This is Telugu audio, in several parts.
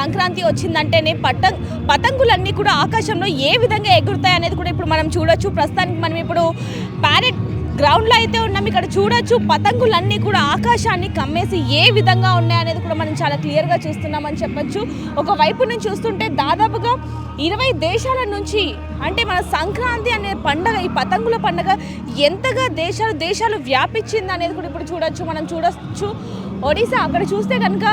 సంక్రాంతి వచ్చిందంటేనే పతంగులన్నీ కూడా ఆకాశంలో ఏ విధంగా ఎగురుతాయి అనేది కూడా ఇప్పుడు మనం చూడొచ్చు. ప్రస్తుతానికి మనం ఇప్పుడు ప్యారెడ్ గ్రౌండ్లో అయితే ఉన్నాం. ఇక్కడ చూడొచ్చు పతంగులన్నీ కూడా ఆకాశాన్ని కమ్మేసి ఏ విధంగా ఉన్నాయనేది కూడా మనం చాలా క్లియర్గా చూస్తున్నామని చెప్పొచ్చు. ఒకవైపు నుంచి చూస్తుంటే దాదాపుగా 20 దేశాల నుంచి, అంటే మన సంక్రాంతి అనే పండగ, ఈ పతంగుల పండగ ఎంతగా దేశాలు వ్యాపించింది అనేది కూడా ఇప్పుడు మనం చూడొచ్చు. ఒడిశా అక్కడ చూస్తే కనుక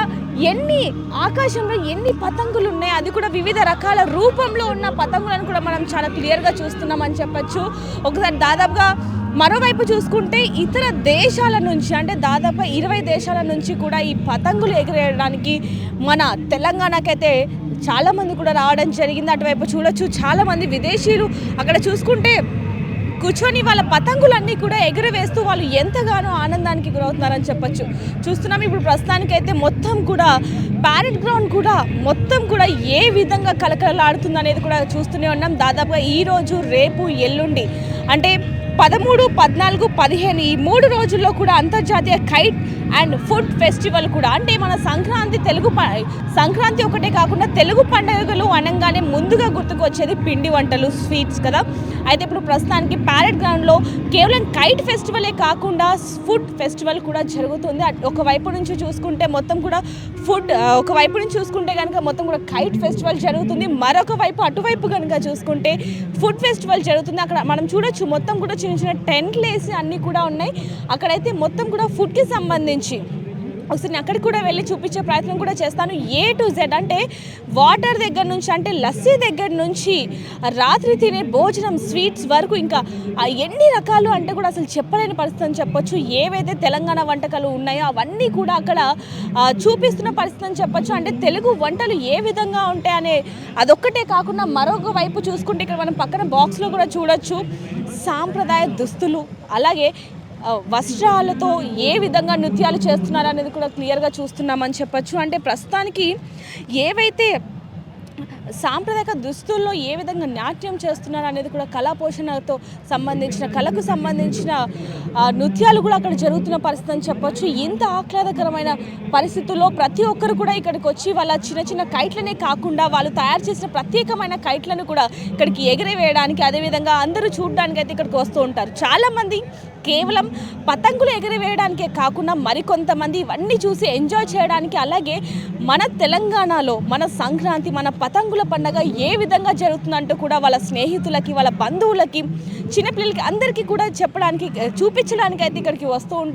ఆకాశంలో ఎన్ని పతంగులు ఉన్నాయి, అది కూడా వివిధ రకాల రూపంలో ఉన్న పతంగులను కూడా మనం చాలా క్లియర్గా చూస్తున్నామని చెప్పొచ్చు. ఒకసారి దాదాపుగా మరోవైపు చూసుకుంటే ఇతర దేశాల నుంచి, అంటే దాదాపు 20 దేశాల నుంచి కూడా ఈ పతంగులు ఎగిరేయడానికి మన తెలంగాణకైతే చాలామంది కూడా రావడం జరిగింది. అటువైపు చూడొచ్చు చాలామంది విదేశీయులు అక్కడ చూసుకుంటే కూర్చొని వాళ్ళ పతంగులన్నీ కూడా ఎగురవేస్తూ వాళ్ళు ఎంతగానో ఆనందానికి గురవుతున్నారని చెప్పొచ్చు. చూస్తున్నాం ఇప్పుడు ప్రస్తుతానికైతే మొత్తం కూడా ప్యారెడ్ గ్రౌండ్ కూడా మొత్తం కూడా ఏ విధంగా కలకలలాడుతుంది అనేది కూడా చూస్తూనే ఉన్నాం. దాదాపుగా ఈరోజు, రేపు, ఎల్లుండి, అంటే 13, 14, 15 ఈ 3 రోజుల్లో కూడా అంతర్జాతీయ కైట్ అండ్ ఫుడ్ ఫెస్టివల్ కూడా, అంటే మన సంక్రాంతి ఒకటే కాకుండా తెలుగు పండుగలు అనగానే ముందుగా గుర్తుకు వచ్చేది పిండి వంటలు, స్వీట్స్ కదా. అయితే ఇప్పుడు ప్రస్తుతానికి ప్యారెడ్ గ్రౌండ్లో కేవలం కైట్ ఫెస్టివలే కాకుండా ఫుడ్ ఫెస్టివల్ కూడా జరుగుతుంది. ఒకవైపు నుంచి చూసుకుంటే మొత్తం కూడా ఒకవైపు నుంచి చూసుకుంటే కనుక మొత్తం కూడా కైట్ ఫెస్టివల్ జరుగుతుంది, మరొక వైపు అటువైపు కనుక చూసుకుంటే ఫుడ్ ఫెస్టివల్ జరుగుతుంది. అక్కడ మనం చూడొచ్చు మొత్తం కూడా చిన్న చిన్న టెంట్లు వేసి అన్నీ కూడా ఉన్నాయి. అక్కడైతే మొత్తం కూడా ఫుడ్కి సంబంధించి ఒకసారి అక్కడికి కూడా వెళ్ళి చూపించే ప్రయత్నం కూడా చేస్తాను. A to Z, అంటే వాటర్ దగ్గర నుంచి, అంటే లస్సీ దగ్గర నుంచి రాత్రి తినే భోజనం, స్వీట్స్ వరకు ఇంకా ఎన్ని రకాలు అంటే కూడా అసలు చెప్పలేని పరిస్థితి అని చెప్పొచ్చు. ఏవైతే తెలంగాణ వంటకాలు ఉన్నాయో అవన్నీ కూడా అక్కడ చూపిస్తున్న పరిస్థితి అని చెప్పొచ్చు. అంటే తెలుగు వంటలు ఏ విధంగా ఉంటాయనే అదొక్కటే కాకుండా మరొక వైపు చూసుకుంటే ఇక్కడ మనం పక్కన బాక్స్లో కూడా చూడొచ్చు సాంప్రదాయ దుస్తులు, అలాగే వస్త్రాలతో ఏ విధంగా నృత్యాలు చేస్తున్నారు అనేది కూడా క్లియర్గా చూస్తున్నామని చెప్పొచ్చు. అంటే ప్రస్తుతానికి ఏవైతే సాంప్రదాయక దుస్తుల్లో ఏ విధంగా నాట్యం చేస్తున్నారు అనేది కూడా కళకు సంబంధించిన నృత్యాలు కూడా అక్కడ జరుగుతున్న పరిస్థితి అని చెప్పొచ్చు. ఇంత ఆహ్లాదకరమైన పరిస్థితుల్లో ప్రతి ఒక్కరు కూడా ఇక్కడికి వచ్చి వాళ్ళ చిన్న చిన్న కైట్లనే కాకుండా వాళ్ళు తయారు చేసిన ప్రత్యేకమైన కైట్లను కూడా ఇక్కడికి ఎగరవేయడానికి, అదేవిధంగా అందరూ చూడడానికి అయితే ఇక్కడికి వస్తూ ఉంటారు. చాలామంది కేవలం పతంగులు ఎగరవేయడానికే కాకుండా మరికొంతమంది ఇవన్నీ చూసి ఎంజాయ్ చేయడానికి, అలాగే మన తెలంగాణలో మన సంక్రాంతి, మన పతంగుల పండుగ ఏ విధంగా జరుగుతుందంటూ కూడా వాళ్ళ స్నేహితులకి, వాళ్ళ బంధువులకి, చిన్నపిల్లలకి అందరికీ కూడా చూపించడానికి అయితే ఇక్కడికి వస్తూ ఉంటారు.